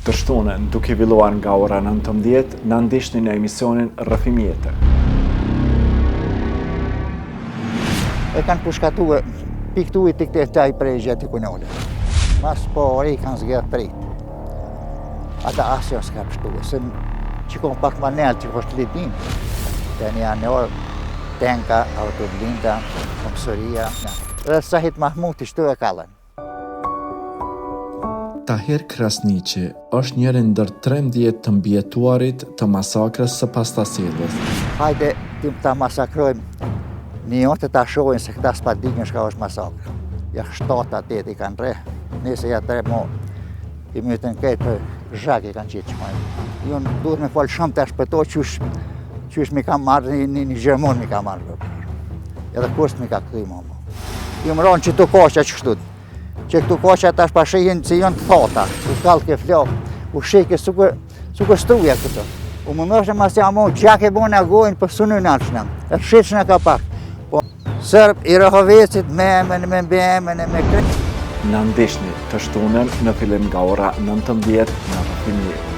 të shtunën duke filluar nga ora 19 në ndihni në emisionin Rrëfim Jete. E kanë pushkatue piktuit të këtë taj prej gjeti kunole. Mas po ori kanë zgjerë prit. Ata asjo s'ka pështue, se që kom pak manel që kështë lidin. Të një anë orë, tenka, autoblinda, komësëria. Dhe Sahit Mahmuti shtu e kalën. Tahir Krasniqi është njëri ndër 13 të mbijetuarit të masakrës së Pastasjellës. Hajde tim ta masakrojmë një jote ta shohin se këta s'pa digën shka është masakrë. Ja 7-8 i kanë re, nëse ja 3 mo i mytën këtë zhak i kanë qitë që majë. Unë duhet me falë shumë të shpëtoj qysh mi ka marrë, një Gjermon mi ka marrë. Edhe kusht mi ka këtëj mo. Ju më ronë që të koqa që kështut. Që këtu koqa tash pa shehin që janë të thota. U kallë ke flokë, u sheke suke struja këto. U më nëshë mas ja mo, gjak e bone a gojnë për sunu në alëshnëm. E shqitëshnë ka pak. Po, Sërb i Rëhovecit me emën e me këtë. Në ndihni të shtunën në fillim nga ora 19 në Rrëfim Jete.